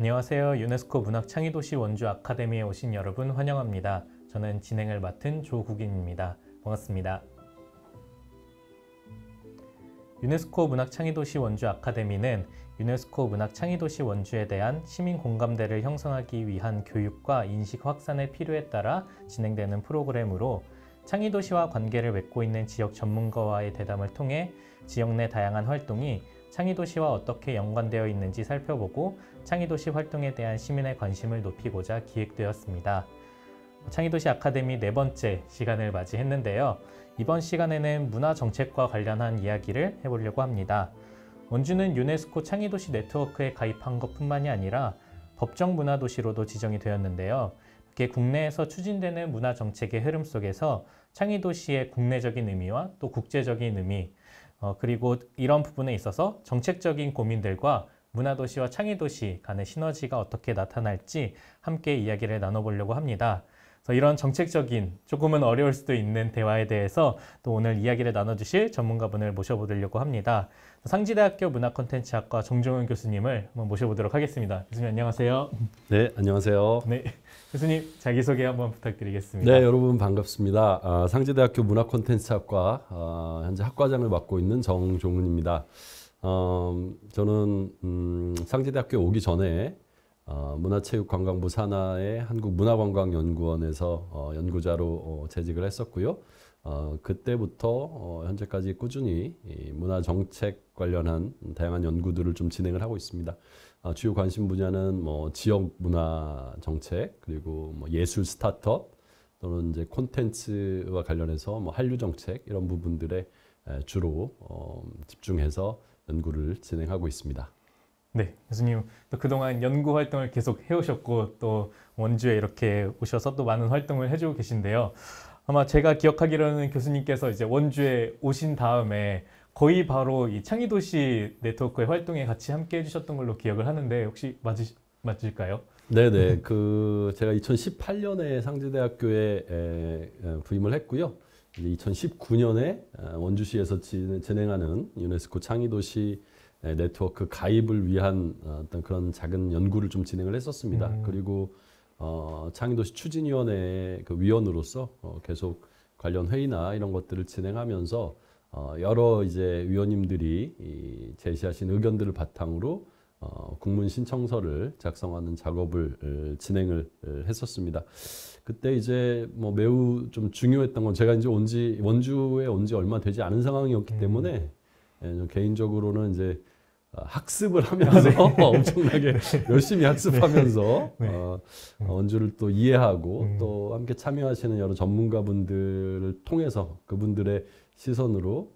안녕하세요. 유네스코 문학창의도시 원주 아카데미에 오신 여러분 환영합니다. 저는 진행을 맡은 조국인입니다. 반갑습니다. 유네스코 문학창의도시 원주 아카데미는 유네스코 문학창의도시 원주에 대한 시민 공감대를 형성하기 위한 교육과 인식 확산의 필요에 따라 진행되는 프로그램으로 창의도시와 관계를 맺고 있는 지역 전문가와의 대담을 통해 지역 내 다양한 활동이 창의도시와 어떻게 연관되어 있는지 살펴보고 창의도시 활동에 대한 시민의 관심을 높이고자 기획되었습니다. 창의도시 아카데미 네 번째 시간을 맞이했는데요. 이번 시간에는 문화정책과 관련한 이야기를 해보려고 합니다. 원주는 유네스코 창의도시 네트워크에 가입한 것뿐만이 아니라 법정 문화도시로도 지정이 되었는데요. 이렇게 국내에서 추진되는 문화정책의 흐름 속에서 창의도시의 국내적인 의미와 또 국제적인 의미, 그리고 이런 부분에 있어서 정책적인 고민들과 문화도시와 창의도시 간의 시너지가 어떻게 나타날지 함께 이야기를 나눠보려고 합니다. 그래서 이런 정책적인 조금은 어려울 수도 있는 대화에 대해서 또 오늘 이야기를 나눠주실 전문가분을 모셔보려고 합니다. 상지대학교 문화콘텐츠학과 정종훈 교수님을 한번 모셔보도록 하겠습니다. 교수님 안녕하세요. 네, 안녕하세요. 네, 교수님 자기소개 한번 부탁드리겠습니다. 네, 여러분 반갑습니다. 상지대학교 문화콘텐츠학과 현재 학과장을 맡고 있는 정종훈입니다. 저는 상지대학교 오기 전에 문화체육관광부 산하의 한국문화관광연구원에서 연구자로 재직을 했었고요. 그때부터 현재까지 꾸준히 문화정책 관련한 다양한 연구들을 좀 진행을 하고 있습니다. 주요 관심 분야는 지역 문화 정책, 그리고 예술 스타트업 또는 이제 콘텐츠와 관련해서 한류 정책 이런 부분들에 주로 집중해서 연구를 진행하고 있습니다. 네, 교수님 또 그동안 연구 활동을 계속 해오셨고 또 원주에 이렇게 오셔서 또 많은 활동을 해주고 계신데요. 아마 제가 기억하기로는 교수님께서 이제 원주에 오신 다음에 거의 바로 이 창의도시 네트워크의 활동에 같이 함께 해주셨던 걸로 기억을 하는데 혹시 맞을까요? 네네. 제가 2018년에 상지대학교에 부임을 했고요. 이제 2019년에 원주시에서 진행하는 유네스코 창의도시 네트워크 가입을 위한 어떤 그런 작은 연구를 좀 진행을 했었습니다. 그리고 창의도시 추진위원회 그 위원으로서 계속 관련 회의나 이런 것들을 진행하면서 여러 이제 위원님들이 제시하신 의견들을 바탕으로 국문 신청서를 작성하는 작업을 진행을 했었습니다. 그때 이제 매우 좀 중요했던 건 제가 이제 원주에 온 지 얼마 되지 않은 상황이었기 때문에 개인적으로는 이제 학습을 하면서 엄청나게 열심히 학습하면서 원주를 또 이해하고 또 함께 참여하시는 여러 전문가분들을 통해서 그분들의 시선으로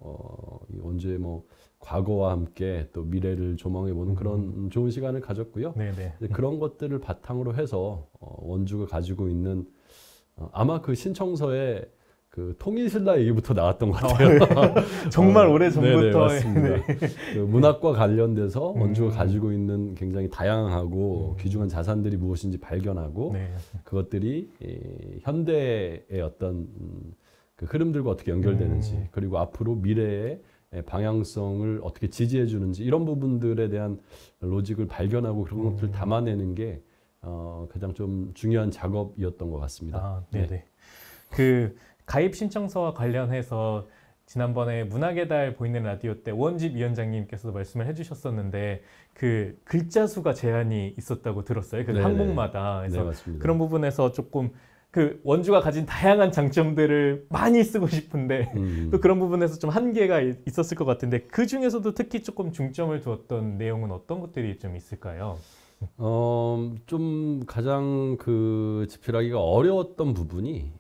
이 원주의 과거와 함께 또 미래를 조망해보는 그런 좋은 시간을 가졌고요. 그런 것들을 바탕으로 해서 원주가 가지고 있는 아마 그 신청서에 그 통일신라 얘기부터 나왔던 것 같아요. 정말 오래 전부터. 네네, 맞습니다. 그 문학과 관련돼서 원주가 가지고 있는 굉장히 다양하고 귀중한 자산들이 무엇인지 발견하고 그것들이 현대의 어떤 그 흐름들과 어떻게 연결되는지 그리고 앞으로 미래의 방향성을 어떻게 지지해 주는지 이런 부분들에 대한 로직을 발견하고 그런 것들을 담아내는 게 가장 좀 중요한 작업이었던 것 같습니다. 네네. 그 가입 신청서와 관련해서 지난번에 문학의 달 보이는 라디오 때 원집 위원장님께서도 말씀을 해주셨었는데 그 글자 수가 제한이 있었다고 들었어요. 그 항목마다. 그래서 그런 부분에서 조금 그 원주가 가진 다양한 장점들을 많이 쓰고 싶은데 또 그런 부분에서 좀 한계가 있었을 것 같은데 그 중에서도 특히 조금 중점을 두었던 내용은 어떤 것들이 좀 있을까요? 좀 가장 그 집필하기가 어려웠던 부분이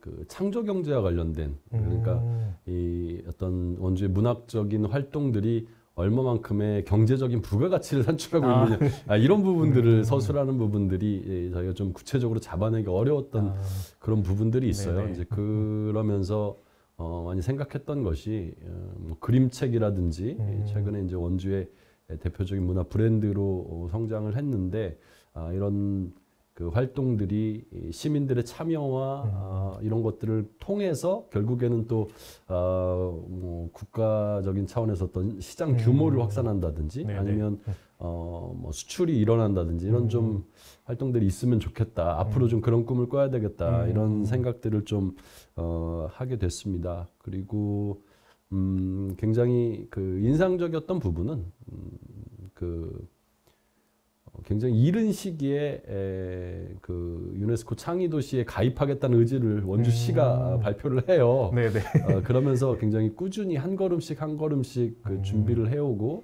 그 창조 경제와 관련된 그러니까 이 어떤 원주의 문학적인 활동들이 얼마만큼의 경제적인 부가가치를 산출하고 있느냐 이런 부분들을 서술하는 부분들이 저희가 좀 구체적으로 잡아내기 어려웠던 그런 부분들이 있어요. 이제 그러면서 많이 생각했던 것이 그림책이라든지 최근에 이제 원주의 대표적인 문화 브랜드로 성장을 했는데 이런 그 활동들이 시민들의 참여와 이런 것들을 통해서 결국에는 또 뭐 국가적인 차원에서 어떤 시장 규모를 확산한다든지 네네. 아니면 뭐 수출이 일어난다든지 이런 좀 활동들이 있으면 좋겠다. 앞으로 좀 그런 꿈을 꿔야 되겠다. 이런 생각들을 좀 하게 됐습니다. 그리고 굉장히 그 인상적이었던 부분은 굉장히 이른 시기에 그 유네스코 창의 도시에 가입하겠다는 의지를 원주시가 발표를 해요. 네네. 그러면서 굉장히 꾸준히 한 걸음씩 한 걸음씩 그 준비를 해오고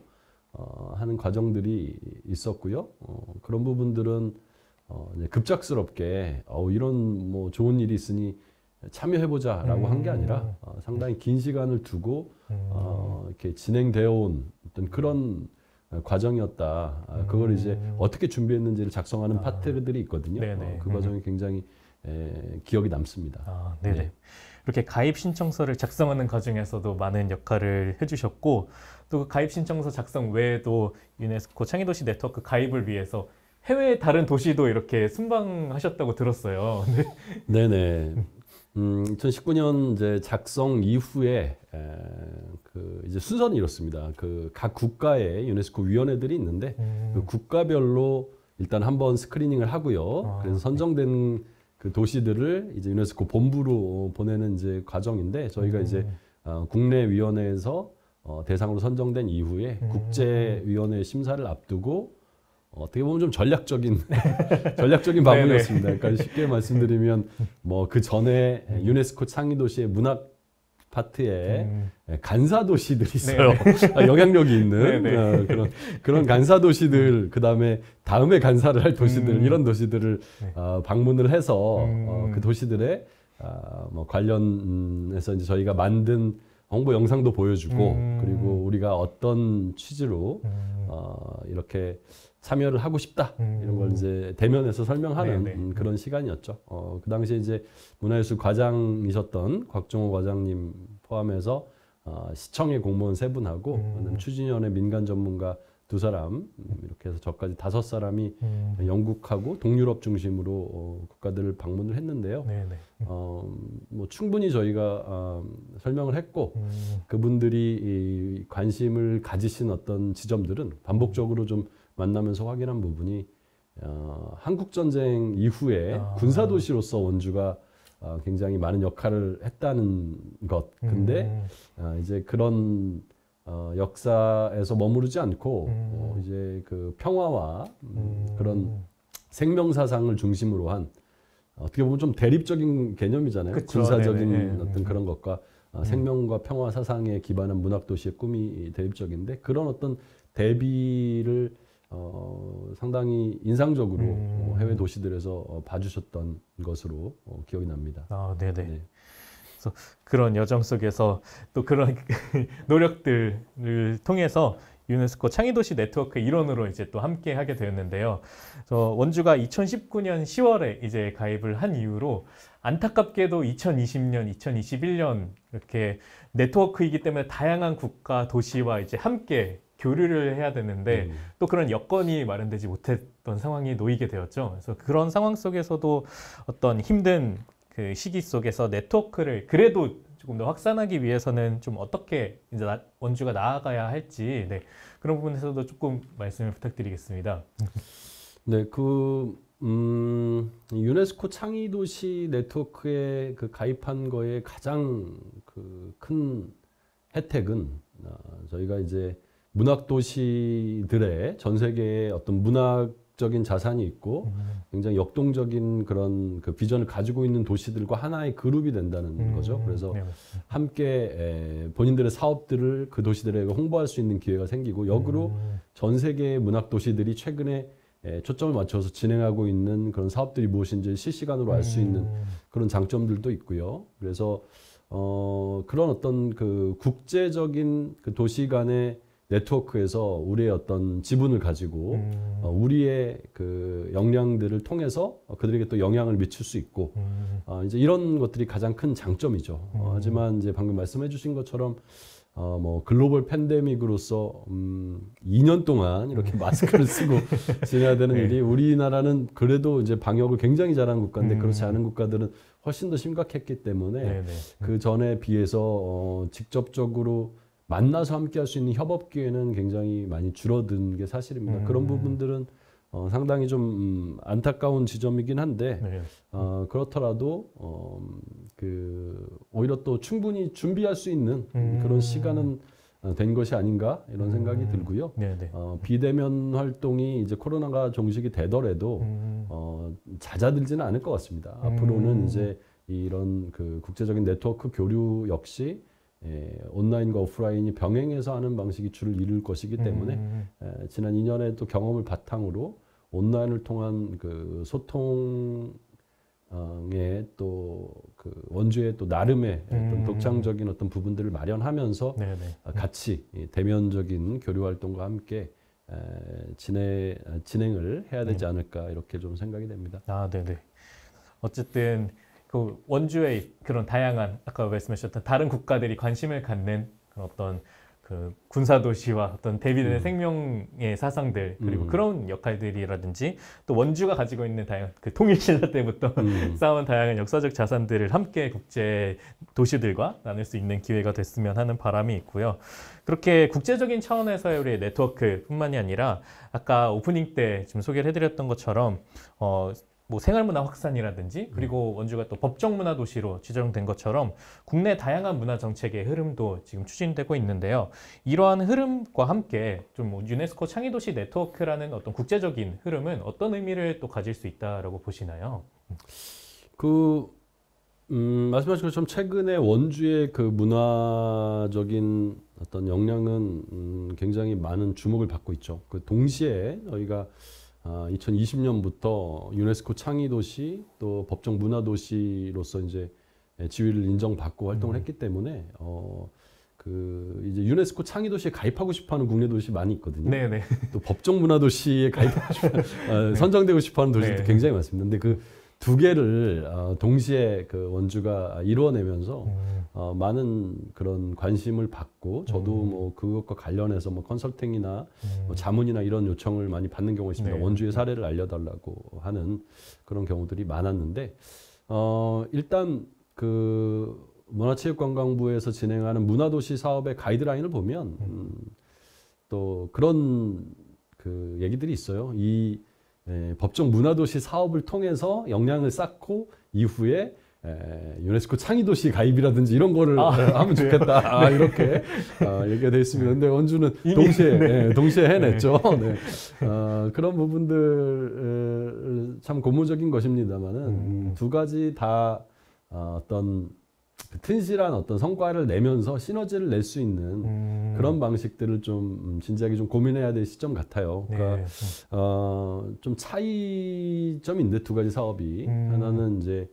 하는 과정들이 있었고요. 그런 부분들은 이제 급작스럽게 이런 뭐 좋은 일이 있으니 참여해보자라고 한 게 아니라 상당히 긴 시간을 두고 이렇게 진행되어 온 어떤 그런 과정이었다. 그걸 이제 어떻게 준비했는지를 작성하는 파트들이 있거든요. 그 과정이 굉장히 기억이 남습니다. 네네. 네. 이렇게 가입 신청서를 작성하는 과정에서도 많은 역할을 해주셨고 또 그 가입 신청서 작성 외에도 유네스코 창의도시 네트워크 가입을 위해서 해외 다른 도시도 이렇게 순방하셨다고 들었어요. 네네. 2019년 이제 작성 이후에 그 이제 순서는 이렇습니다. 그 각 국가의 유네스코 위원회들이 있는데 그 국가별로 일단 한번 스크리닝을 하고요. 그래서 선정된 그 도시들을 이제 유네스코 본부로 보내는 이제 과정인데 저희가 이제 국내 위원회에서 대상으로 선정된 이후에 국제위원회 심사를 앞두고 어떻게 보면 좀 전략적인 방문이었습니다. 그러니까 쉽게 말씀드리면 뭐 그 전에 유네스코 창의도시의 문학 파트에 간사 도시들이 있어요. 영향력이 있는 그런 간사 도시들, 그 다음에 다음에 간사를 할 도시들 이런 도시들을 방문을 해서 그 도시들의 뭐 관련해서 이제 저희가 만든 홍보 영상도 보여주고 그리고 우리가 어떤 취지로 이렇게 참여를 하고 싶다 이런 걸 이제 대면에서 설명하는 그런 시간이었죠. 그 당시에 이제 문화예술 과장이셨던 곽종호 과장님 포함해서 시청의 공무원 3분하고 추진위원회 민간 전문가 2사람 이렇게 해서 저까지 5사람이 영국하고 동유럽 중심으로 국가들을 방문을 했는데요. 뭐 충분히 저희가 설명을 했고 그분들이 관심을 가지신 어떤 지점들은 반복적으로 좀 만나면서 확인한 부분이 한국 전쟁 이후에 군사 도시로서 원주가 굉장히 많은 역할을 했다는 것. 근데 이제 그런 역사에서 머무르지 않고 이제 그 평화와 그런 생명사상을 중심으로 한 어떻게 보면 좀 대립적인 개념이잖아요. 그쵸, 군사적인 어떤 그런 것과 생명과 평화 사상에 기반한 문학도시의 꿈이 대립적인데 그런 어떤 대비를 상당히 인상적으로 해외 도시들에서 봐주셨던 것으로 기억이 납니다. 네네. 네. 그래서 그런 여정 속에서 또 그런 노력들을 통해서 유네스코 창의도시 네트워크 일원으로 이제 또 함께 하게 되었는데요. 원주가 2019년 10월에 이제 가입을 한 이후로 안타깝게도 2020년, 2021년 이렇게 네트워크이기 때문에 다양한 국가 도시와 이제 함께 교류를 해야 되는데 또 그런 여건이 마련되지 못했던 상황이 놓이게 되었죠. 그래서 그런 상황 속에서도 어떤 힘든 그 시기 속에서 네트워크를 그래도 조금 더 확산하기 위해서는 좀 어떻게 이제 원주가 나아가야 할지 그런 부분에서도 조금 말씀을 부탁드리겠습니다. 네, 유네스코 창의도시 네트워크에 그 가입한 거에 가장 그 큰 혜택은 저희가 이제 문학도시들의 전 세계에 어떤 문학적인 자산이 있고 굉장히 역동적인 그런 그 비전을 가지고 있는 도시들과 하나의 그룹이 된다는 거죠. 그래서 함께 본인들의 사업들을 그 도시들에 홍보할 수 있는 기회가 생기고 역으로 전 세계의 문학도시들이 최근에 초점을 맞춰서 진행하고 있는 그런 사업들이 무엇인지 실시간으로 알 수 있는 그런 장점들도 있고요. 그래서 그런 어떤 그 국제적인 그 도시 간의 네트워크에서 우리의 어떤 지분을 가지고 우리의 그 역량들을 통해서 그들에게 또 영향을 미칠 수 있고 이제 이런 것들이 가장 큰 장점이죠. 하지만 이제 방금 말씀해 주신 것처럼 뭐 글로벌 팬데믹으로서 2년 동안 이렇게 마스크를 쓰고 지내야 되는 네. 일이 우리나라는 그래도 이제 방역을 굉장히 잘한 국가인데 그렇지 않은 국가들은 훨씬 더 심각했기 때문에 네네. 그 전에 비해서 직접적으로 만나서 함께 할 수 있는 협업 기회는 굉장히 많이 줄어든 게 사실입니다. 그런 부분들은 상당히 좀 안타까운 지점이긴 한데 네. 그렇더라도 오히려 또 충분히 준비할 수 있는 그런 시간은 된 것이 아닌가 이런 생각이 들고요. 네네. 비대면 활동이 이제 코로나가 종식이 되더라도 잦아들지는 않을 것 같습니다. 앞으로는 이제 이런 그 국제적인 네트워크 교류 역시 온라인과 오프라인이 병행해서 하는 방식이 줄을 이룰 것이기 때문에 지난 2년의 또 경험을 바탕으로 온라인을 통한 그 소통에 또 그 원주의 또 나름의 어떤 독창적인 어떤 부분들을 마련하면서 네네. 같이 대면적인 교류 활동과 함께 진행을 해야 되지 않을까 이렇게 좀 생각이 됩니다. 아, 네네. 어쨌든 그 원주의 그런 다양한 아까 말씀하셨던 다른 국가들이 관심을 갖는 그런 어떤 그 군사 도시와 어떤 대비되는 생명의 사상들 그리고 그런 역할들이라든지 또 원주가 가지고 있는 다양한 그 통일신라 때부터 쌓아온 다양한 역사적 자산들을 함께 국제 도시들과 나눌 수 있는 기회가 됐으면 하는 바람이 있고요. 그렇게 국제적인 차원에서의 우리의 네트워크뿐만이 아니라 아까 오프닝 때 좀 소개를 해드렸던 것처럼 뭐 생활문화 확산이라든지 그리고 원주가 또 법정문화 도시로 지정된 것처럼 국내 다양한 문화 정책의 흐름도 지금 추진되고 있는데요. 이러한 흐름과 함께 좀 유네스코 창의도시 네트워크라는 어떤 국제적인 흐름은 어떤 의미를 또 가질 수 있다라고 보시나요? 말씀하신 것처럼 최근에 원주의 그 문화적인 어떤 역량은 굉장히 많은 주목을 받고 있죠. 그 동시에 저희가 2020년부터 유네스코 창의도시 또 법정 문화도시로서 이제 지위를 인정받고 활동을 했기 때문에 이제 유네스코 창의도시에 가입하고 싶어하는 국내 도시 많이 있거든요. 네네. 또 법정 문화도시에 가입하고 싶어 선정되고 싶어하는 도시도 네. 굉장히 많습니다. 근데 그 두 개를 동시에 그 원주가 이루어내면서 많은 그런 관심을 받고 저도 뭐 그것과 관련해서 뭐 컨설팅이나 뭐 자문이나 이런 요청을 많이 받는 경우가 있습니다. 네. 원주의 사례를 알려달라고 하는 그런 경우들이 많았는데 일단 그 문화체육관광부에서 진행하는 문화도시 사업의 가이드라인을 보면 또 그런 그 얘기들이 있어요. 법정 문화도시 사업을 통해서 역량을 쌓고 이후에 유네스코 창의도시 가입이라든지 이런 거를 하면 좋겠다. 이렇게 얘기가 되어 있습니다. 근데 원주는 동시에 해냈죠. 네. 그런 부분들 참 고무적인 것입니다만은 두 가지 다 어떤 튼실한 어떤 성과를 내면서 시너지를 낼 수 있는 그런 방식들을 좀 진지하게 좀 고민해야 될 시점 같아요. 그러니까 좀 차이점인데 두 가지 사업이 하나는 이제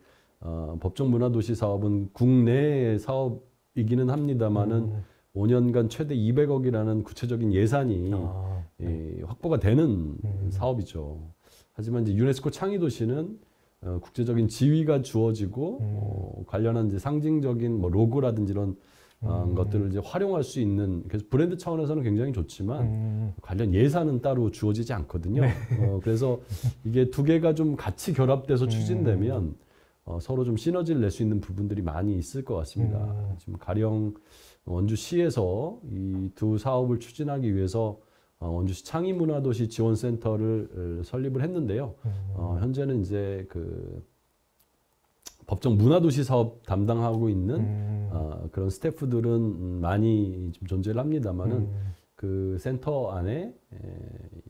법정 문화도시 사업은 국내 사업이기는 합니다만은 5년간 최대 200억이라는 구체적인 예산이 확보가 되는 사업이죠. 하지만 이제 유네스코 창의도시는 국제적인 지위가 주어지고 관련한 이제 상징적인 뭐 로고라든지 이런 것들을 이제 활용할 수 있는 그래서 브랜드 차원에서는 굉장히 좋지만 관련 예산은 따로 주어지지 않거든요. 네. 그래서 이게 두 개가 좀 같이 결합돼서 추진되면 서로 좀 시너지를 낼 수 있는 부분들이 많이 있을 것 같습니다. 지금 가령 원주시에서 이 두 사업을 추진하기 위해서 원주시 창의문화도시 지원센터를 설립을 했는데요. 현재는 이제 그 법정 문화도시 사업 담당하고 있는 그런 스태프들은 많이 좀 존재를 합니다만은 그 센터 안에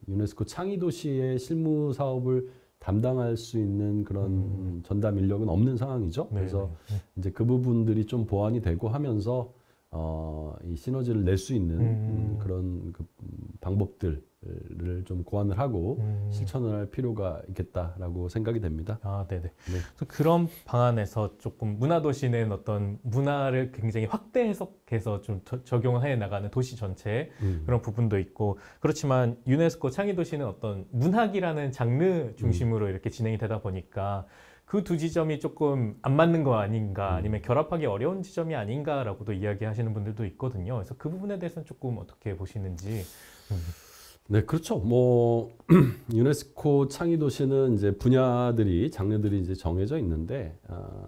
유네스코 창의도시의 실무 사업을 담당할 수 있는 그런 전담 인력은 없는 상황이죠. 그래서 이제 그 부분들이 좀 보완이 되고 하면서 이 시너지를 낼 수 있는 그런 그 방법들을 좀 고안을 하고 실천을 할 필요가 있겠다라고 생각이 됩니다. 아, 네네. 네. 그래서 그런 방안에서 조금 문화도시는 어떤 문화를 굉장히 확대 해석해서 좀 적용해 나가는 도시 전체의 그런 부분도 있고 그렇지만 유네스코 창의도시는 어떤 문학이라는 장르 중심으로 이렇게 진행이 되다 보니까 그 두 지점이 조금 안 맞는 거 아닌가, 아니면 음. 결합하기 어려운 지점이 아닌가라고도 이야기하시는 분들도 있거든요. 그래서 그 부분에 대해서는 조금 어떻게 보시는지. 네, 그렇죠. 뭐 유네스코 창의 도시는 이제 분야들이 장르들이 이제 정해져 있는데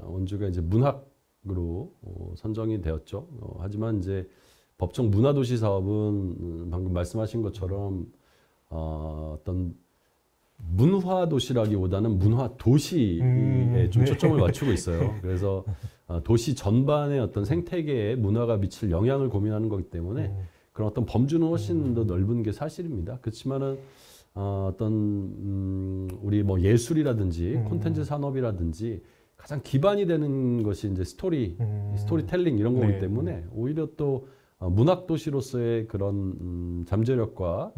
원주가 이제 문학으로 선정이 되었죠. 하지만 이제 법정 문화도시 사업은 방금 말씀하신 것처럼 어떤 문화 도시라기보다는 문화 도시에 좀 네. 초점을 맞추고 있어요. 그래서 도시 전반의 어떤 생태계에 문화가 미칠 영향을 고민하는 거기 때문에 그런 어떤 범주는 훨씬 더 넓은 게 사실입니다. 그렇지만은 어떤 우리 뭐 예술이라든지 콘텐츠 산업이라든지 가장 기반이 되는 것이 이제 스토리텔링 이런 거기 네. 때문에 오히려 또 문학 도시로서의 그런 잠재력과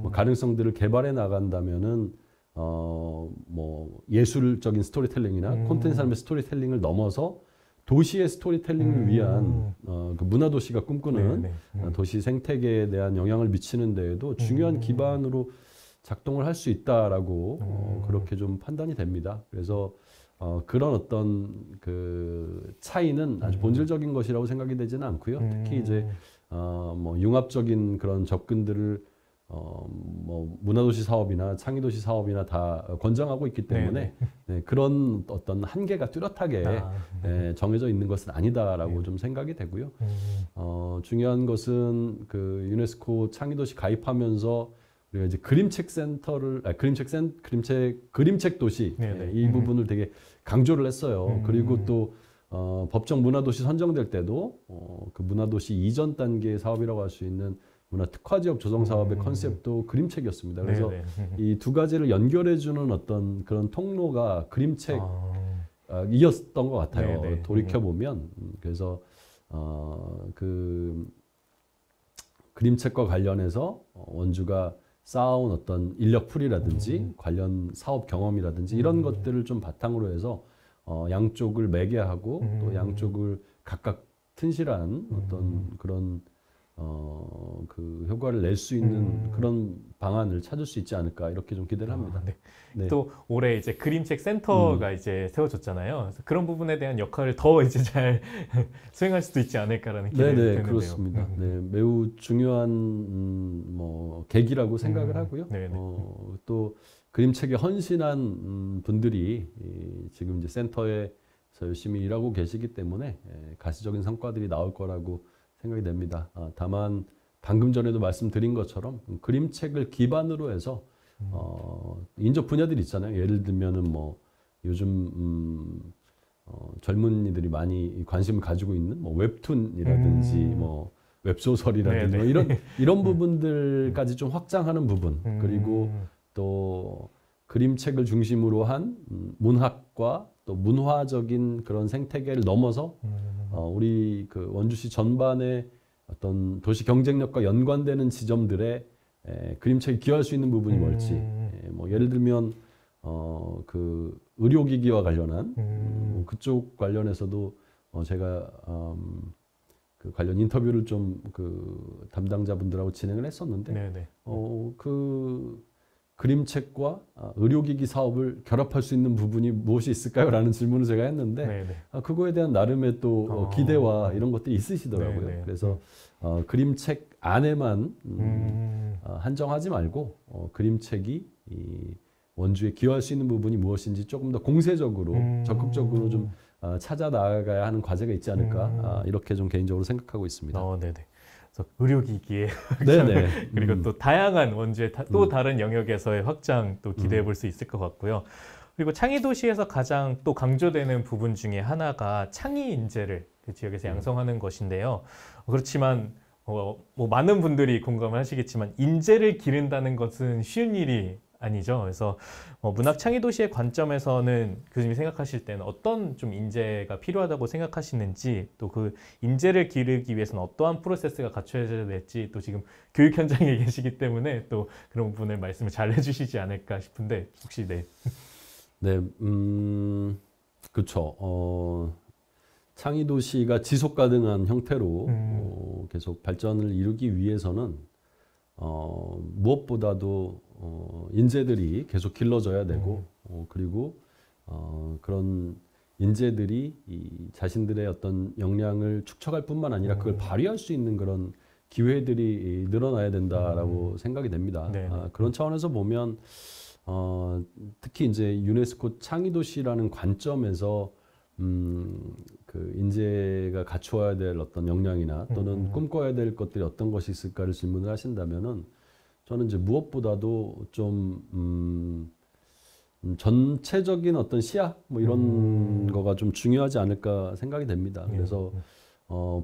뭐 가능성들을 개발해 나간다면은 뭐 예술적인 스토리텔링이나 콘텐츠 산업의 스토리텔링을 넘어서 도시의 스토리텔링을 위한 그 문화 도시가 꿈꾸는 네, 네. 도시 생태계에 대한 영향을 미치는 데에도 중요한 기반으로 작동을 할 수 있다라고 그렇게 좀 판단이 됩니다. 그래서 그런 어떤 그 차이는 아주 본질적인 것이라고 생각이 되지는 않고요. 특히 이제 뭐 융합적인 그런 접근들을 뭐 문화도시 사업이나 창의도시 사업이나 다 권장하고 있기 때문에 네, 그런 어떤 한계가 뚜렷하게 정해져 있는 것은 아니다라고 좀 생각이 되고요. 중요한 것은 그 유네스코 창의도시 가입하면서 우리가 이제 그림책 도시 이 부분을 되게 강조를 했어요. 그리고 또 법정 문화도시 선정될 때도 그 문화도시 이전 단계 사업이라고 할 수 있는 문화 특화지역 조성 사업의 컨셉도 그림책이었습니다. 그래서 이 두 가지를 연결해주는 어떤 그런 통로가 그림책이었던 것 같아요. 돌이켜 보면 그래서 그 그림책과 관련해서 원주가 쌓아온 어떤 인력풀이라든지 관련 사업 경험이라든지 이런 것들을 좀 바탕으로 해서 양쪽을 매개하고 또 양쪽을 각각 튼실한 어떤 그런 그 효과를 낼 수 있는 그런 방안을 찾을 수 있지 않을까 이렇게 좀 기대를 합니다. 네. 네. 또 올해 이제 그림책 센터가 이제 세워졌잖아요. 그래서 그런 부분에 대한 역할을 더 이제 잘 수행할 수도 있지 않을까라는 기대가 네네, 드는데요. 그렇습니다. 네, 매우 중요한 뭐 계기라고 생각을 하고요. 또 그림책에 헌신한 분들이 지금 이제 센터에서 열심히 일하고 계시기 때문에 가시적인 성과들이 나올 거라고 생각이 됩니다. 다만 방금 전에도 말씀드린 것처럼 그림책을 기반으로 해서 인접 분야들이 있잖아요. 예를 들면은 뭐 요즘 젊은이들이 많이 관심을 가지고 있는 뭐 웹툰이라든지 뭐 웹소설이라든지 뭐 이런 부분들까지 좀 확장하는 부분 그리고 또 그림책을 중심으로 한 문학과 또 문화적인 그런 생태계를 넘어서 우리 그 원주시 전반의 어떤 도시 경쟁력과 연관되는 지점들에 그림책이 기여할 수 있는 부분이 뭘지 뭐 예를 들면 그 의료기기와 관련한 그쪽 관련해서도 제가 그 관련 인터뷰를 좀 그 담당자분들하고 진행을 했었는데 그 그림책과 의료기기 사업을 결합할 수 있는 부분이 무엇이 있을까요? 라는 질문을 제가 했는데 그거에 대한 나름의 또 기대와 이런 것들이 있으시더라고요. 그래서 그림책 안에만 한정하지 말고 그림책이 이 원주에 기여할 수 있는 부분이 무엇인지 조금 더 공세적으로 적극적으로 좀 찾아 나아가야 하는 과제가 있지 않을까 이렇게 좀 개인적으로 생각하고 있습니다. 네네. 그래서 의료기기에 네네. 그리고 또 다양한 원주의 또 다른 영역에서의 확장 또 기대해 볼 수 있을 것 같고요. 그리고 창의도시에서 가장 또 강조되는 부분 중에 하나가 창의 인재를 그 지역에서 양성하는 것인데요. 그렇지만 뭐 많은 분들이 공감을 하시겠지만 인재를 기른다는 것은 쉬운 일이 아니죠. 그래서 문학 창의 도시의 관점에서는 교수님이 생각하실 때는 어떤 좀 인재가 필요하다고 생각하시는지 또 그 인재를 기르기 위해서는 어떠한 프로세스가 갖춰져야 될지 또 지금 교육 현장에 계시기 때문에 또 그런 부분을 말씀을 잘 해주시지 않을까 싶은데 혹시 네, 그렇죠. 창의 도시가 지속 가능한 형태로 계속 발전을 이루기 위해서는 무엇보다도 인재들이 계속 길러져야 되고 그리고 그런 인재들이 이 자신들의 어떤 역량을 축적할 뿐만 아니라 그걸 발휘할 수 있는 그런 기회들이 늘어나야 된다라고 생각이 됩니다. 그런 차원에서 보면 특히 이제 유네스코 창의도시라는 관점에서 그 인재가 갖추어야 될 어떤 역량이나 또는 꿈꿔야 될 것들이 어떤 것이 있을까를 질문을 하신다면은 저는 이제 무엇보다도 좀 전체적인 어떤 시야 뭐 이런 거가 좀 중요하지 않을까 생각이 됩니다. 그래서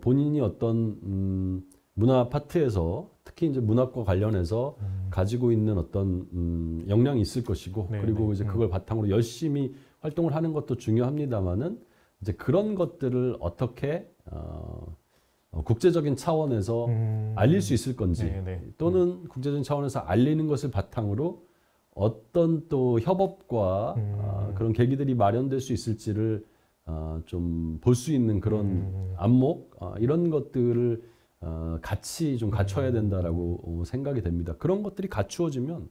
본인이 어떤 문화 파트에서 특히 이제 문학과 관련해서 가지고 있는 어떤 역량이 있을 것이고 그리고 이제 그걸 바탕으로 열심히 활동을 하는 것도 중요합니다만은 이제 그런 것들을 어떻게 국제적인 차원에서 알릴 수 있을 건지 또는 국제적인 차원에서 알리는 것을 바탕으로 어떤 또 협업과 그런 계기들이 마련될 수 있을지를 좀 볼 수 있는 그런 안목 이런 것들을 같이 좀 갖춰야 된다라고 생각이 됩니다. 그런 것들이 갖추어지면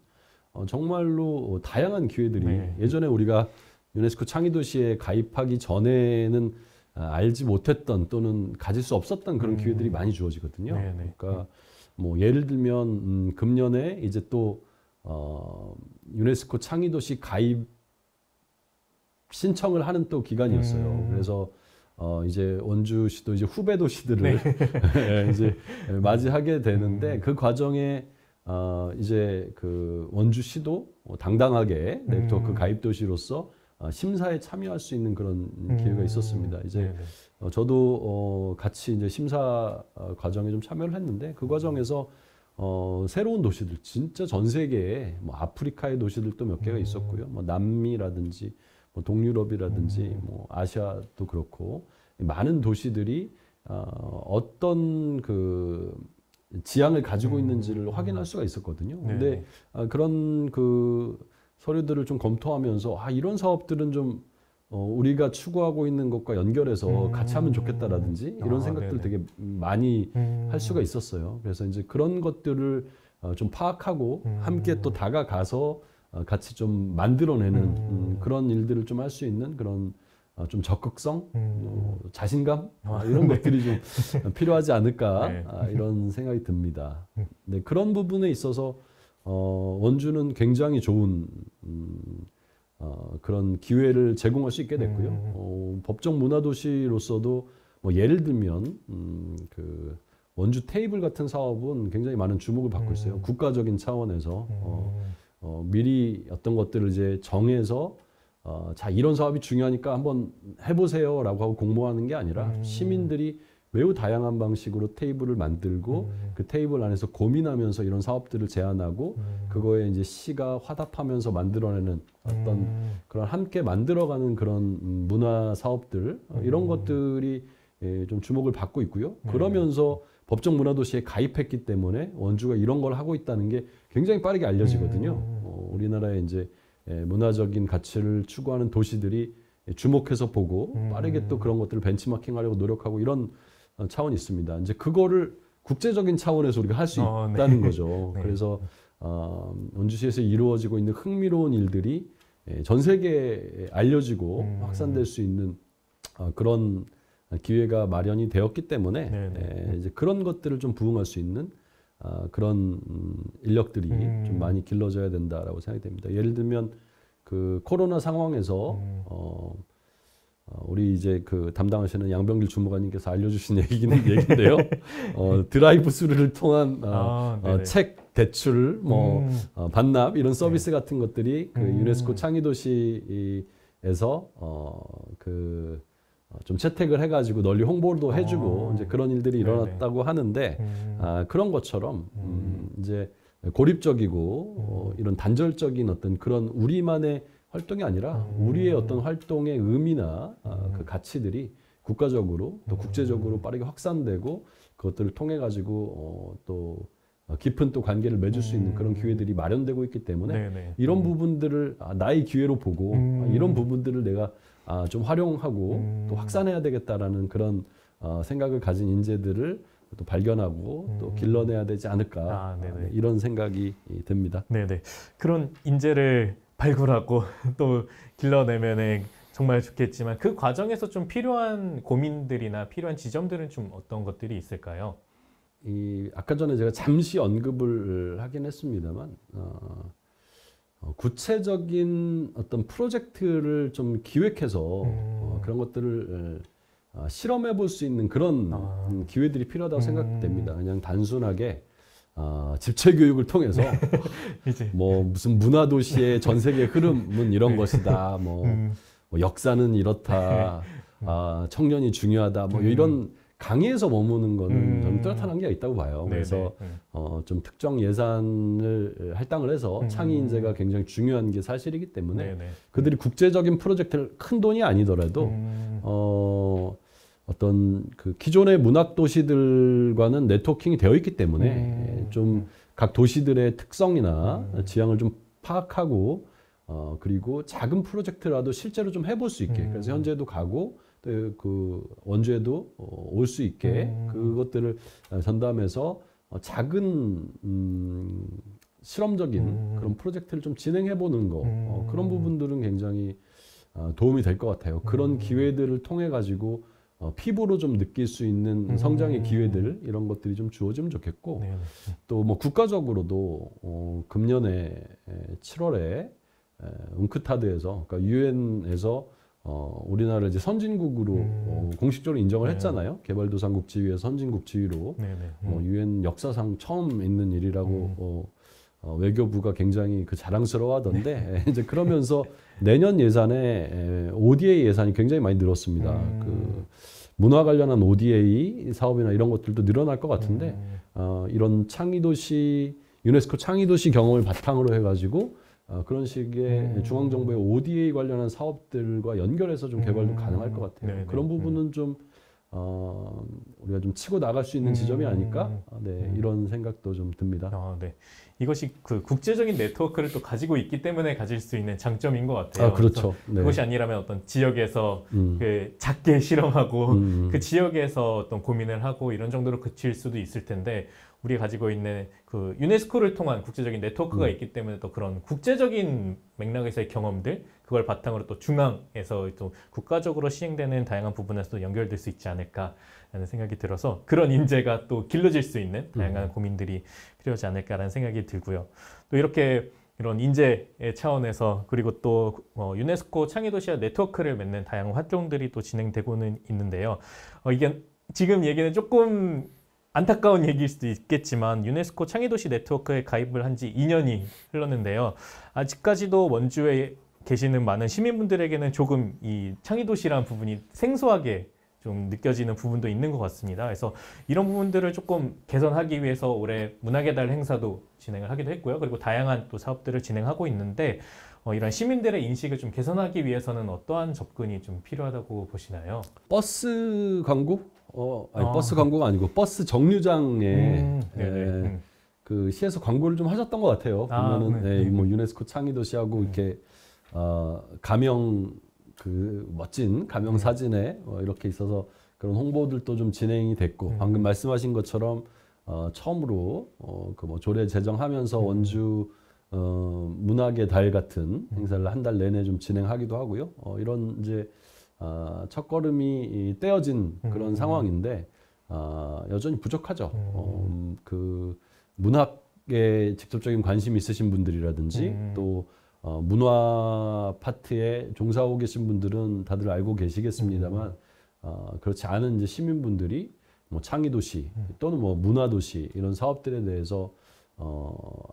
정말로 다양한 기회들이 예전에 우리가 유네스코 창의도시에 가입하기 전에는 알지 못했던 또는 가질 수 없었던 그런 기회들이 많이 주어지거든요. 그러니까 뭐 예를 들면 금년에 이제 또 유네스코 창의도시 가입 신청을 하는 또 기간이었어요. 그래서 이제 원주시도 이제 후배 도시들을 이제 맞이하게 되는데 그 과정에 이제 그 원주시도 당당하게 또 그 가입 도시로서 심사에 참여할 수 있는 그런 기회가 있었습니다. 이제 저도 같이 이제 심사 과정에 좀 참여를 했는데 그 과정에서 새로운 도시들 진짜 전 세계에 뭐 아프리카의 도시들도 몇 개가 있었고요. 뭐 남미라든지 뭐 동유럽이라든지 뭐 아시아도 그렇고 많은 도시들이 어떤 그 지향을 가지고 있는지를 확인할 수가 있었거든요. 근데 그런 그 서류들을 좀 검토하면서 이런 사업들은 좀 우리가 추구하고 있는 것과 연결해서 같이 하면 좋겠다라든지 이런 생각들을 되게 많이 할 수가 있었어요. 그래서 이제 그런 것들을 좀 파악하고 함께 또 다가가서 같이 좀 만들어내는 그런 일들을 좀 할 수 있는 그런 좀 적극성, 자신감 이런 것들이 좀 필요하지 않을까 이런 생각이 듭니다. 네, 그런 부분에 있어서 원주는 굉장히 좋은 그런 기회를 제공할 수 있게 됐고요. 법정 문화도시로서도 뭐 예를 들면 그 원주 테이블 같은 사업은 굉장히 많은 주목을 받고 있어요. 국가적인 차원에서 미리 어떤 것들을 이제 정해서 자 이런 사업이 중요하니까 한번 해보세요라고 하고 공모하는 게 아니라 시민들이 매우 다양한 방식으로 테이블을 만들고 그 테이블 안에서 고민하면서 이런 사업들을 제안하고 그거에 이제 시가 화답하면서 만들어내는 어떤 그런 함께 만들어가는 그런 문화 사업들 이런 것들이 좀 주목을 받고 있고요. 그러면서 법정 문화도시에 가입했기 때문에 원주가 이런 걸 하고 있다는 게 굉장히 빠르게 알려지거든요. 우리나라의 이제 문화적인 가치를 추구하는 도시들이 주목해서 보고 빠르게 또 그런 것들을 벤치마킹하려고 노력하고 이런 차원이 있습니다. 이제 그거를 국제적인 차원에서 우리가 할 수 있다는 거죠. 그래서 원주시에서 이루어지고 있는 흥미로운 일들이 전 세계에 알려지고 확산될 수 있는 그런 기회가 마련이 되었기 때문에 이제 그런 것들을 좀 부응할 수 있는 그런 인력들이 좀 많이 길러져야 된다라고 생각이 됩니다. 예를 들면 그 코로나 상황에서 우리 이제 그 담당하시는 양병길 주무관님께서 알려주신 얘기인데요. 드라이브 스루를 통한 책 대출, 뭐 반납 이런 서비스 같은 것들이 그 유네스코 창의도시에서 그 좀 채택을 해가지고 널리 홍보도 해주고 이제 그런 일들이 일어났다고 하는데 그런 것처럼 이제 고립적이고 이런 단절적인 어떤 그런 우리만의 활동이 아니라 우리의 어떤 활동의 의미나 그 가치들이 국가적으로 또 국제적으로 빠르게 확산되고 그것들을 통해 가지고 또 깊은 또 관계를 맺을 수 있는 그런 기회들이 마련되고 있기 때문에 이런 부분들을 나의 기회로 보고 이런 부분들을 내가 좀 활용하고 또 확산해야 되겠다라는 그런 생각을 가진 인재들을 또 발견하고 또 길러내야 되지 않을까 이런 생각이 듭니다. 네네. 그런 인재를 발굴하고 또 길러내면은 정말 좋겠지만 그 과정에서 좀 필요한 고민들이나 필요한 지점들은 좀 어떤 것들이 있을까요? 아까 전에 제가 잠시 언급을 하긴 했습니다만 구체적인 어떤 프로젝트를 좀 기획해서 그런 것들을 실험해 볼 수 있는 그런 기회들이 필요하다고 생각됩니다. 그냥 단순하게 집체 교육을 통해서 이제 뭐 무슨 문화 도시의 전 세계 흐름은 이런 것이다. 뭐 역사는 이렇다. 청년이 중요하다. 뭐 이런 강의에서 머무는 거는 저는 뚜렷한 한계가 있다고 봐요. 그래서 좀 특정 예산을 할당을 해서 창의 인재가 굉장히 중요한 게 사실이기 때문에 그들이 국제적인 프로젝트를 큰 돈이 아니더라도 어떤 그 기존의 문학 도시들과는 네트워킹이 되어 있기 때문에 좀 각 도시들의 특성이나 지향을 좀 파악하고 그리고 작은 프로젝트라도 실제로 좀 해볼 수 있게 그래서 현재도 가고 또 그 원주에도 올 수 있게 그것들을 전담해서 작은 실험적인 그런 프로젝트를 좀 진행해 보는 거 그런 부분들은 굉장히 도움이 될 것 같아요. 그런 기회들을 통해 가지고 피부로 좀 느낄 수 있는 성장의 기회들 이런 것들이 좀 주어지면 좋겠고 또 뭐 국가적으로도 금년에 7월에 웅크타드에서 그러니까 유엔에서 우리나라를 이제 선진국으로 공식적으로 인정을 했잖아요. 개발도상국 지위에서 선진국 지위로 유엔 역사상 처음 있는 일이라고 외교부가 굉장히 그 자랑스러워하던데 이제 그러면서 내년 예산에 ODA 예산이 굉장히 많이 늘었습니다. 그 문화 관련한 ODA 사업이나 이런 것들도 늘어날 것 같은데 이런 창의도시 유네스코 창의도시 경험을 바탕으로 해가지고 그런 식의 중앙정부의 ODA 관련한 사업들과 연결해서 좀 개발도 가능할 것 같아요. 그런 부분은 좀 우리가 좀 치고 나갈 수 있는 지점이 아닐까? 이런 생각도 좀 듭니다. 네. 이것이 그 국제적인 네트워크를 또 가지고 있기 때문에 가질 수 있는 장점인 것 같아요. 그렇죠. 그것이 아니라면 어떤 지역에서 그 작게 실험하고 그 지역에서 어떤 고민을 하고 이런 정도로 그칠 수도 있을 텐데 우리가 가지고 있는 그 유네스코를 통한 국제적인 네트워크가 있기 때문에 또 그런 국제적인 맥락에서의 경험들 그걸 바탕으로 또 중앙에서 또 국가적으로 시행되는 다양한 부분에서도 연결될 수 있지 않을까라는 생각이 들어서 그런 인재가 또 길러질 수 있는 다양한 고민들이 필요하지 않을까라는 생각이 들고요. 또 이렇게 이런 인재의 차원에서 그리고 또 유네스코 창의도시와 네트워크를 맺는 다양한 활동들이 또 진행되고는 있는데요. 이게 지금 얘기는 조금 안타까운 얘기일 수도 있겠지만 유네스코 창의도시 네트워크에 가입을 한 지 2년이 흘렀는데요. 아직까지도 원주에 계시는 많은 시민분들에게는 조금 이 창의도시라는 부분이 생소하게 좀 느껴지는 부분도 있는 것 같습니다. 그래서 이런 부분들을 조금 개선하기 위해서 올해 문학의 달 행사도 진행을 하기도 했고요. 그리고 다양한 또 사업들을 진행하고 있는데 이런 시민들의 인식을 좀 개선하기 위해서는 어떠한 접근이 좀 필요하다고 보시나요? 버스 광고? 버스 광고가 아니고 버스 정류장에 그 시에서 광고를 좀 하셨던 것 같아요. 보면은 뭐 유네스코 창의도시하고 이렇게 가명 그 멋진 가명 사진에 이렇게 있어서 그런 홍보들도 좀 진행이 됐고 방금 말씀하신 것처럼 처음으로 그 뭐 조례 제정하면서 원주 문학의 달 같은 행사를 한 달 내내 좀 진행하기도 하고요. 이런 이제 첫걸음이 떼어진 그런 상황인데 여전히 부족하죠. 그 문학에 직접적인 관심 있으신 분들이라든지 또 문화 파트에 종사하고 계신 분들은 다들 알고 계시겠습니다만 그렇지 않은 이제 시민분들이 뭐 창의도시 또는 뭐 문화도시 이런 사업들에 대해서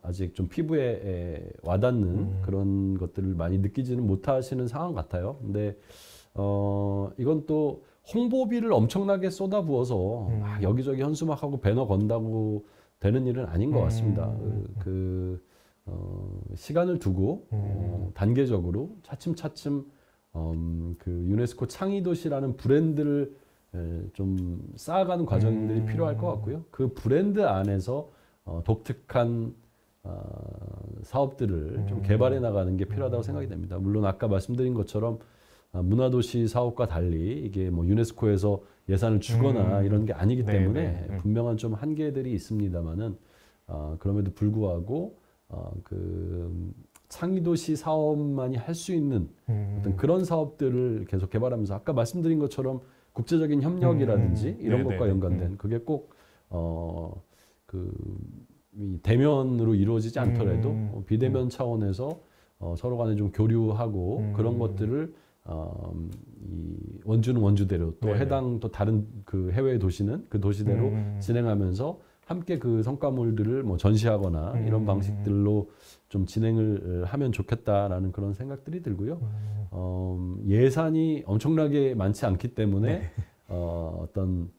아직 좀 피부에 와닿는 그런 것들을 많이 느끼지는 못하시는 상황 같아요. 근데 이건 또 홍보비를 엄청나게 쏟아부어서 막 여기저기 현수막하고 배너 건다고 되는 일은 아닌 것 같습니다. 시간을 두고 단계적으로 차츰차츰 그 유네스코 창의도시라는 브랜드를 좀 쌓아가는 과정들이 필요할 것 같고요. 그 브랜드 안에서 독특한 사업들을 좀 개발해 나가는 게 필요하다고 생각이 됩니다. 물론 아까 말씀드린 것처럼 문화도시 사업과 달리 이게 뭐 유네스코에서 예산을 주거나 이런 게 아니기 때문에 분명한 좀 한계들이 있습니다만은 그럼에도 불구하고 그 창의도시 사업만이 할 수 있는 어떤 그런 사업들을 계속 개발하면서 아까 말씀드린 것처럼 국제적인 협력이라든지 이런 것과 연관된 그게 꼭 이 대면으로 이루어지지 않더라도 비대면 차원에서 서로 간에 좀 교류하고 그런 것들을 이 원주는 원주대로 또 해당 또 다른 그 해외 도시는 그 도시대로 진행하면서 함께 그 성과물들을 뭐 전시하거나 이런 방식들로 좀 진행을 하면 좋겠다라는 그런 생각들이 들고요. 예산이 엄청나게 많지 않기 때문에 어떤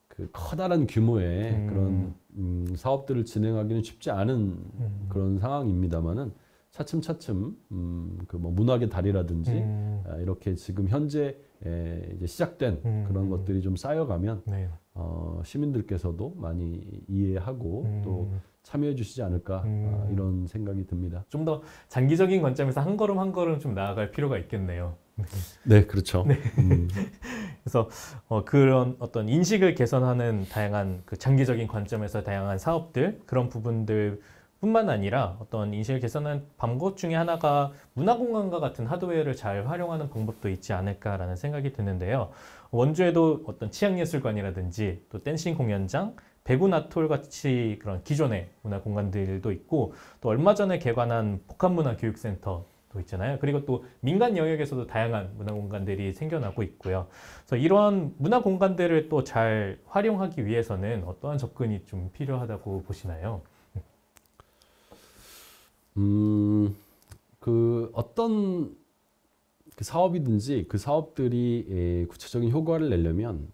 그 커다란 규모의 그런 사업들을 진행하기는 쉽지 않은 그런 상황입니다만은 차츰차츰 그 뭐 문학의 달이라든지 이렇게 지금 현재 이제 시작된 그런 것들이 좀 쌓여가면 시민들께서도 많이 이해하고 또 참여해 주시지 않을까 이런 생각이 듭니다. 좀 더 장기적인 관점에서 한 걸음 한 걸음 좀 나아갈 필요가 있겠네요. 네, 그렇죠. 네. 그래서 그런 어떤 인식을 개선하는 다양한 그 장기적인 관점에서 다양한 사업들 그런 부분들 뿐만 아니라 어떤 인식을 개선하는 방법 중에 하나가 문화공간과 같은 하드웨어를 잘 활용하는 방법도 있지 않을까라는 생각이 드는데요. 원주에도 어떤 치앙예술관이라든지 또 댄싱 공연장, 배구나톨 같이 그런 기존의 문화공간들도 있고 또 얼마 전에 개관한 복합문화교육센터도 있잖아요. 그리고 또 민간 영역에서도 다양한 문화공간들이 생겨나고 있고요. 그래서 이러한 문화공간들을 또 잘 활용하기 위해서는 어떠한 접근이 좀 필요하다고 보시나요? 그 어떤 그 사업이든지 그 사업들이 구체적인 효과를 내려면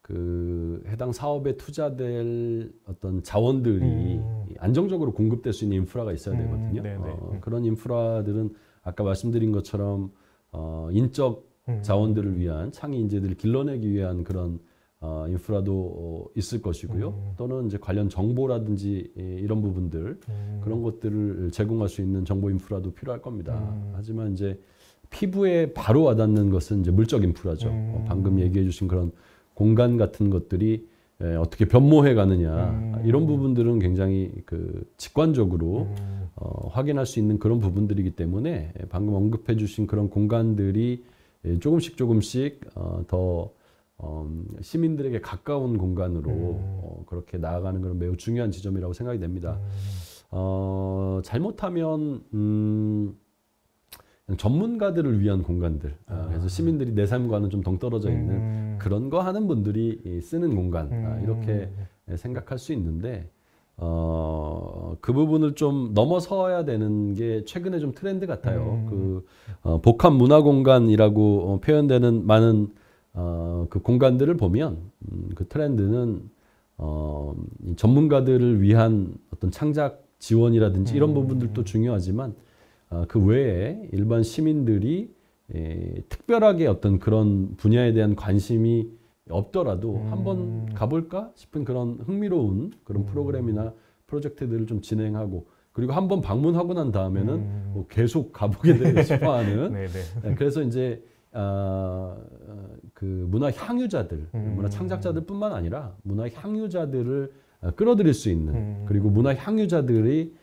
그 해당 사업에 투자될 어떤 자원들이 안정적으로 공급될 수 있는 인프라가 있어야 되거든요. 그런 인프라들은 아까 말씀드린 것처럼 인적 자원들을 위한 창의 인재들을 길러내기 위한 그런 인프라도 있을 것이고요. 또는 이제 관련 정보라든지 이런 부분들 그런 것들을 제공할 수 있는 정보 인프라도 필요할 겁니다. 하지만 이제 피부에 바로 와닿는 것은 이제 물적 인프라죠. 방금 얘기해 주신 그런 공간 같은 것들이 어떻게 변모해 가느냐 이런 부분들은 굉장히 그 직관적으로 확인할 수 있는 그런 부분들이기 때문에 방금 언급해 주신 그런 공간들이 조금씩 더 시민들에게 가까운 공간으로 그렇게 나아가는 건 매우 중요한 지점이라고 생각이 됩니다. 잘못하면 전문가들을 위한 공간들, 그래서 시민들이 내 삶과는 좀 동떨어져 있는 그런 거 하는 분들이 쓰는 공간 이렇게 생각할 수 있는데 그 부분을 좀 넘어서야 되는 게 최근에 좀 트렌드 같아요. 그 복합 문화 공간이라고 표현되는 많은 그 공간들을 보면 그 트렌드는 전문가들을 위한 어떤 창작 지원이라든지 이런 부분들도 중요하지만 그 외에 일반 시민들이 특별하게 어떤 그런 분야에 대한 관심이 없더라도 한번 가볼까 싶은 그런 흥미로운 그런 프로그램이나 프로젝트들을 좀 진행하고 그리고 한번 방문하고 난 다음에는 뭐 계속 가보게 되고 싶어하는 그래서 이제 그 문화 향유자들, 문화 창작자들뿐만 아니라 문화 향유자들을 끌어들일 수 있는 그리고 문화 향유자들이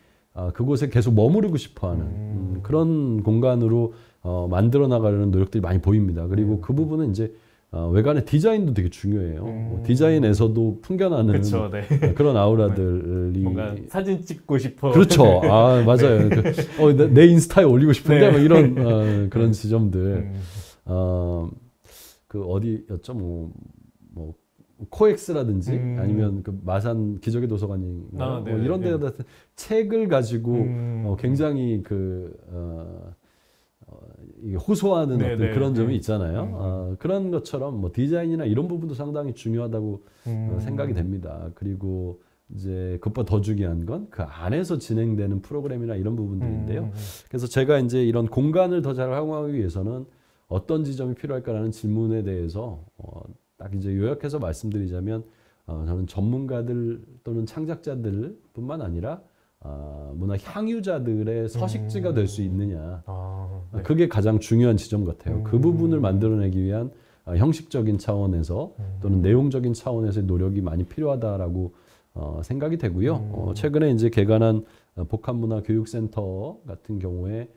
그곳에 계속 머무르고 싶어하는 그런 공간으로 만들어 나가려는 노력들이 많이 보입니다. 그리고 그 부분은 이제 외관의 디자인도 되게 중요해요. 디자인에서도 풍겨나는 그쵸, 그런 아우라들이 뭔가 사진 찍고 싶어. 그렇죠. 아 맞아요. 내 인스타에 올리고 싶은데 뭐 이런 그런 지점들. 그 어디였죠? 뭐 코엑스라든지 아니면 그 마산 기적의 도서관인가 뭐 이런 데다 책을 가지고 굉장히 그 호소하는 어떤 그런 점이 있잖아요. 그런 것처럼 뭐 디자인이나 이런 부분도 상당히 중요하다고 생각이 됩니다. 그리고 이제 그것보다 더 중요한 건 그 안에서 진행되는 프로그램이나 이런 부분들인데요. 그래서 제가 이제 이런 공간을 더 잘 활용하기 위해서는 어떤 지점이 필요할까라는 질문에 대해서 딱 이제 요약해서 말씀드리자면 저는 전문가들 또는 창작자들뿐만 아니라 문화 향유자들의 서식지가 될 수 있느냐 그게 가장 중요한 지점 같아요. 그 부분을 만들어내기 위한 형식적인 차원에서 또는 내용적인 차원에서의 노력이 많이 필요하다라고 생각이 되고요. 최근에 이제 개관한 복합문화교육센터 같은 경우에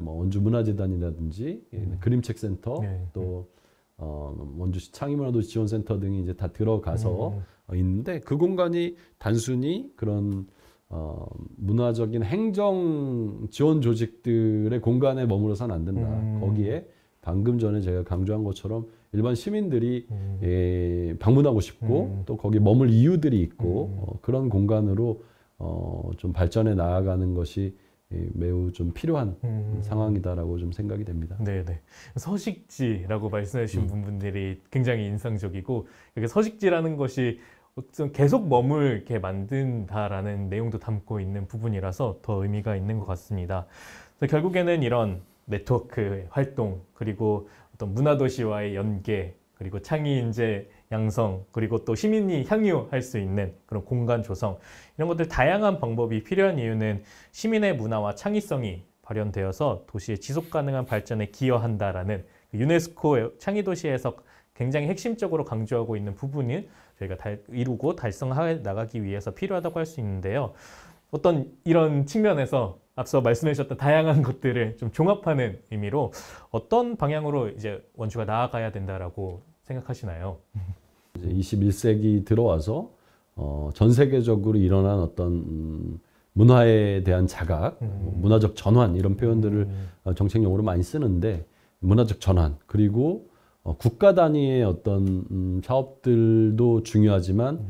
뭐 원주문화재단이라든지 그림책센터 또 원주시 창의문화도시 지원센터 등이 이제 다 들어가서 있는데 그 공간이 단순히 그런 문화적인 행정 지원 조직들의 공간에 머물러서는 안 된다. 거기에 방금 전에 제가 강조한 것처럼 일반 시민들이 방문하고 싶고 또 거기 머물 이유들이 있고 그런 공간으로 좀 발전해 나아가는 것이 매우 좀 필요한 상황이다라고 좀 생각이 됩니다. 네네. 서식지라고 말씀해 주신 부분들이 굉장히 인상적이고 이렇게 서식지라는 것이 계속 머물게 만든다라는 내용도 담고 있는 부분이라서 더 의미가 있는 것 같습니다. 결국에는 이런 네트워크 활동 그리고 어떤 문화도시와의 연계 그리고 창의인재 양성 그리고 또 시민이 향유할 수 있는 그런 공간 조성 이런 것들 다양한 방법이 필요한 이유는 시민의 문화와 창의성이 발현되어서 도시의 지속 가능한 발전에 기여한다라는 유네스코 창의도시에서 굉장히 핵심적으로 강조하고 있는 부분이 저희가 이루고 달성해 나가기 위해서 필요하다고 할 수 있는데요. 어떤 이런 측면에서 앞서 말씀해 주셨던 다양한 것들을 좀 종합하는 의미로 어떤 방향으로 이제 원주가 나아가야 된다라고 생각하시나요? 이제 21세기 들어와서 전 세계적으로 일어난 어떤 문화에 대한 자각, 문화적 전환 이런 표현들을 정책 용어로 많이 쓰는데 문화적 전환 그리고 국가 단위의 어떤 사업들도 중요하지만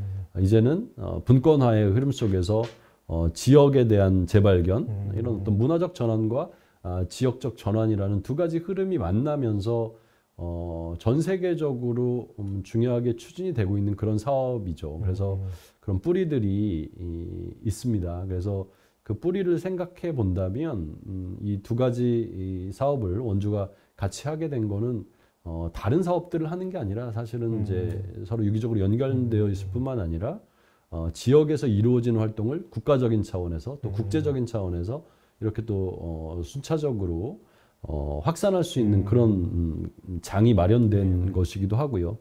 이제는 분권화의 흐름 속에서 지역에 대한 재발견 이런 어떤 문화적 전환과 지역적 전환이라는 두 가지 흐름이 만나면서 전 세계적으로 중요하게 추진이 되고 있는 그런 사업이죠. 그래서 그런 뿌리들이 있습니다. 그래서 그 뿌리를 생각해 본다면 이 두 가지 이 사업을 원주가 같이 하게 된 거는 다른 사업들을 하는 게 아니라 사실은 이제 서로 유기적으로 연결되어 있을 뿐만 아니라 지역에서 이루어지는 활동을 국가적인 차원에서 또 국제적인 차원에서 이렇게 또 순차적으로 확산할 수 있는 그런 장이 마련된 것이기도 하고요.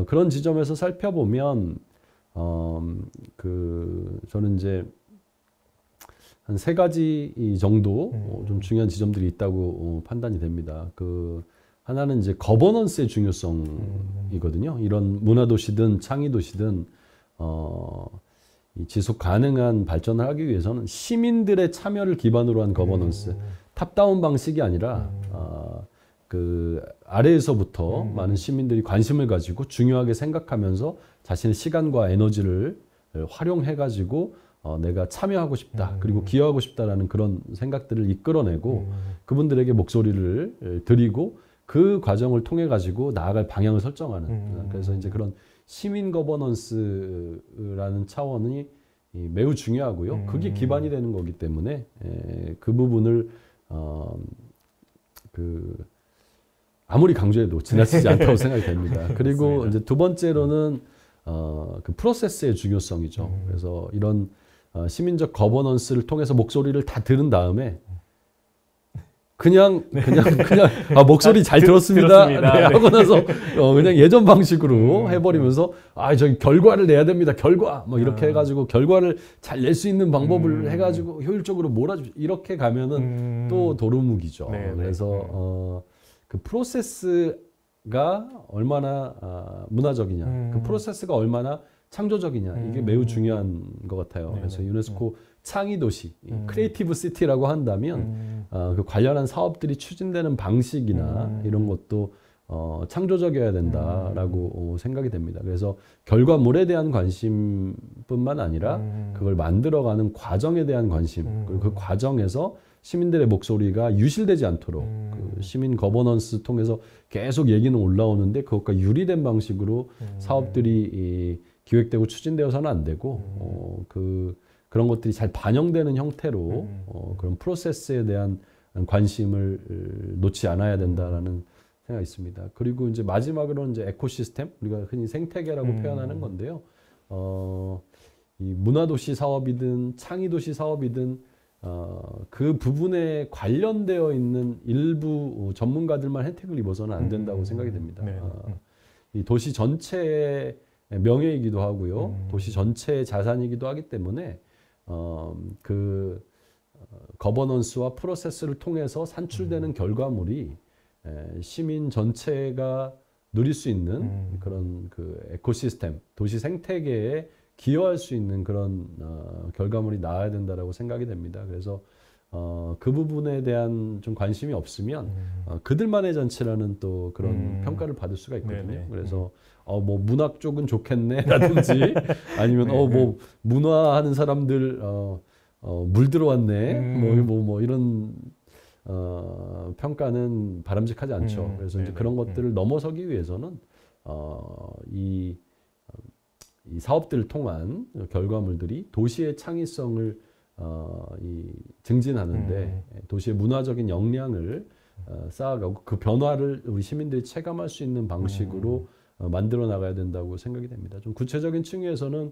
그런 지점에서 살펴보면 저는 이제 한 세 가지 정도 좀 중요한 지점들이 있다고 판단이 됩니다. 하나는 이제 거버넌스의 중요성이거든요. 이런 문화도시든 창의도시든 이 지속 가능한 발전을 하기 위해서는 시민들의 참여를 기반으로 한 거버넌스, 탑다운 방식이 아니라 그 아래에서부터 많은 시민들이 관심을 가지고 중요하게 생각하면서 자신의 시간과 에너지를 활용해 가지고 내가 참여하고 싶다 그리고 기여하고 싶다라는 그런 생각들을 이끌어내고 그분들에게 목소리를 드리고 그 과정을 통해 가지고 나아갈 방향을 설정하는 그래서 이제 그런 시민 거버넌스라는 차원이 매우 중요하고요. 그게 기반이 되는 거기 때문에 그 부분을 아무리 강조해도 지나치지 않다고 생각이 됩니다. 그리고 이제 두 번째로는 그 프로세스의 중요성이죠. 그래서 이런 시민적 거버넌스를 통해서 목소리를 다 들은 다음에 그냥 목소리 잘 들었습니다. 네, 하고 나서 그냥 예전 방식으로 해버리면서 저기 결과를 내야 됩니다. 결과 뭐 이렇게 해가지고 결과를 잘 낼 수 있는 방법을 해가지고 효율적으로 몰아주 이렇게 가면은 또 도루묵이죠. 그래서 그 프로세스가 얼마나 문화적이냐, 그 프로세스가 얼마나 창조적이냐 이게 매우 중요한 것 같아요. 그래서 유네스코 창의도시, 크리에이티브 시티라고 한다면 그 관련한 사업들이 추진되는 방식이나 이런 것도 창조적이어야 된다라고 생각이 됩니다. 그래서 결과물에 대한 관심뿐만 아니라 그걸 만들어가는 과정에 대한 관심, 그리고 그 과정에서 시민들의 목소리가 유실되지 않도록 그 시민 거버넌스 통해서 계속 얘기는 올라오는데 그것과 유리된 방식으로 사업들이 기획되고 추진되어서는 안 되고 그런 것들이 잘 반영되는 형태로 그런 프로세스에 대한 관심을 놓지 않아야 된다라는 생각이 있습니다. 그리고 이제 마지막으로는 이제 에코시스템, 우리가 흔히 생태계라고 표현하는 건데요. 이 문화도시 사업이든 창의도시 사업이든 그 부분에 관련되어 있는 일부 전문가들만 혜택을 입어서는 안 된다고 생각이 됩니다. 이 도시 전체의 명예이기도 하고요. 도시 전체의 자산이기도 하기 때문에 거버넌스와 프로세스를 통해서 산출되는 결과물이 시민 전체가 누릴 수 있는 그런 그 에코시스템, 도시 생태계에 기여할 수 있는 그런 결과물이 나와야 된다라고 생각이 됩니다. 그래서 그 부분에 대한 좀 관심이 없으면 그들만의 잔치라는 또 그런 평가를 받을 수가 있거든요. 네네. 그래서 뭐 문학 쪽은 좋겠네라든지 아니면 네. 뭐 문화하는 사람들 물 들어왔네 뭐 이런 평가는 바람직하지 않죠. 그래서 이제 그런 것들을 넘어서기 위해서는 이 사업들을 통한 결과물들이 도시의 창의성을 증진하는데 도시의 문화적인 역량을 쌓아가고 그 변화를 우리 시민들이 체감할 수 있는 방식으로 만들어 나가야 된다고 생각이 됩니다. 좀 구체적인 층위에서는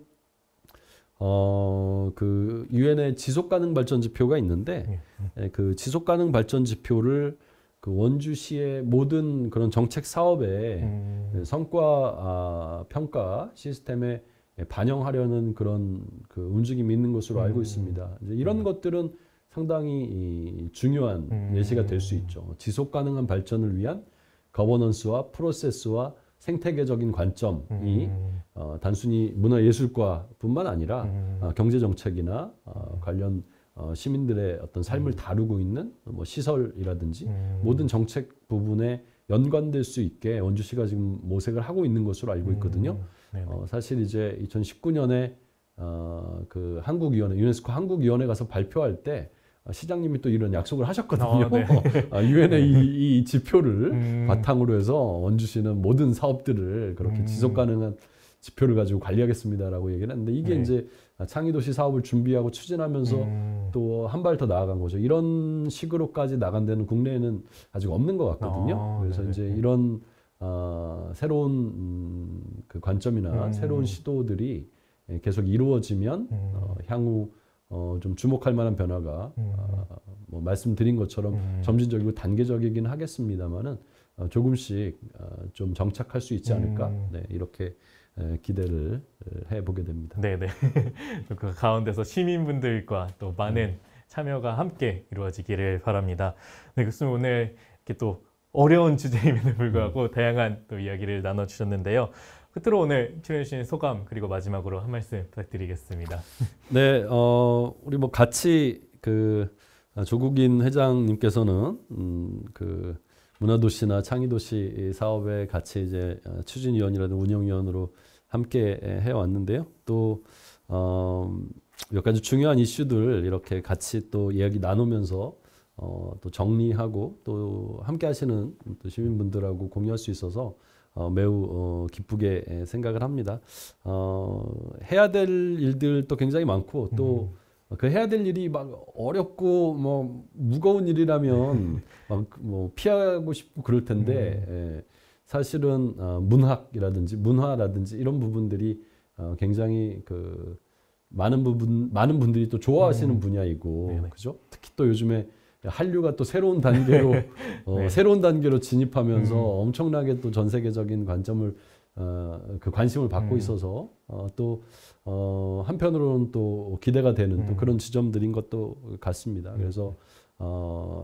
그 유엔의 지속가능 발전 지표가 있는데 그 지속가능 발전 지표를 그 원주시의 모든 그런 정책 사업의 성과 평가 시스템에 반영하려는 그런 그 움직임이 있는 것으로 알고 있습니다. 이제 이런 것들은 상당히 중요한 예시가 될 수 있죠. 지속 가능한 발전을 위한 거버넌스와 프로세스와 생태계적인 관점이 단순히 문화예술과뿐만 아니라 경제정책이나 관련 시민들의 어떤 삶을 다루고 있는 뭐 시설이라든지 모든 정책 부분에 연관될 수 있게 원주시가 지금 모색을 하고 있는 것으로 알고 있거든요. 사실 이제 2019년에 그 한국위원회, 유네스코 한국위원회 가서 발표할 때 시장님이 또 이런 약속을 하셨거든요. 유엔의 이 지표를 바탕으로 해서 원주시는 모든 사업들을 그렇게 지속 가능한 지표를 가지고 관리하겠습니다라고 얘기를 했는데 이게 이제 창의도시 사업을 준비하고 추진하면서 또 한 발 더 나아간 거죠. 이런 식으로까지 나간 데는 국내에는 아직 없는 것 같거든요. 그래서 이제 이런 새로운 그 관점이나 새로운 시도들이 계속 이루어지면 향후 좀 주목할 만한 변화가 뭐 말씀드린 것처럼 점진적이고 단계적이긴 하겠습니다만은 조금씩 좀 정착할 수 있지 않을까 이렇게 기대를 해보게 됩니다. 네네. 그 가운데서 시민분들과 또 많은 참여가 함께 이루어지기를 바랍니다. 네, 교수님 오늘 이렇게 또 어려운 주제임에도 불구하고 다양한 또 이야기를 나눠주셨는데요. 끝으로 오늘 출연해주신 소감 그리고 마지막으로 한 말씀 부탁드리겠습니다. 네, 우리 뭐 같이 그 조국인 회장님께서는 그 문화도시나 창의도시 사업에 같이 이제 추진위원이라든 운영위원으로 함께 해왔는데요. 또 몇 가지 중요한 이슈들 이렇게 같이 또 이야기 나누면서 또 정리하고 또 함께 하시는 또 시민분들하고 공유할 수 있어서 매우 기쁘게 생각을 합니다. 해야 될 일들도 굉장히 많고 또 그 해야 될 일이 막 어렵고 뭐 무거운 일이라면 막 뭐 피하고 싶고 그럴 텐데 사실은 문학이라든지 문화라든지 이런 부분들이 굉장히 그 많은 분들이 또 좋아하시는 분야이고 그죠? 특히 또 요즘에 한류가 또 새로운 단계로 새로운 단계로 진입하면서 엄청나게 또 전 세계적인 관점을 그 관심을 받고 있어서 또 한편으로는 또 기대가 되는 또 그런 지점들인 것도 같습니다. 그래서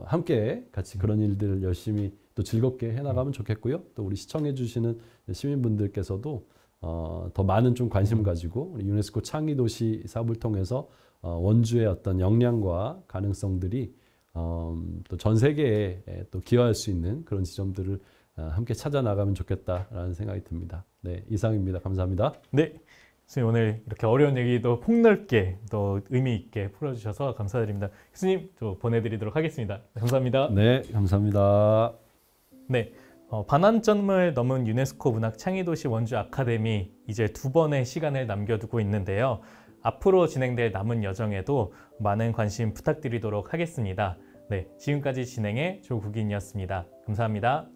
함께 같이 그런 일들을 열심히 또 즐겁게 해나가면 좋겠고요. 또 우리 시청해주시는 시민분들께서도 더 많은 좀 관심을 가지고 우리 유네스코 창의도시 사업을 통해서 원주의 어떤 역량과 가능성들이 또 전 세계에 또 기여할 수 있는 그런 지점들을 함께 찾아 나가면 좋겠다라는 생각이 듭니다. 네, 이상입니다. 감사합니다. 네, 교수님 오늘 이렇게 어려운 얘기도 폭넓게 또 의미 있게 풀어주셔서 감사드립니다. 교수님, 저 보내드리도록 하겠습니다. 감사합니다. 네, 감사합니다. 네, 반환점을 넘은 유네스코 문학 창의도시 원주 아카데미 이제 2번의 시간을 남겨두고 있는데요. 앞으로 진행될 남은 여정에도 많은 관심 부탁드리도록 하겠습니다. 네, 지금까지 진행의 조국인이었습니다. 감사합니다.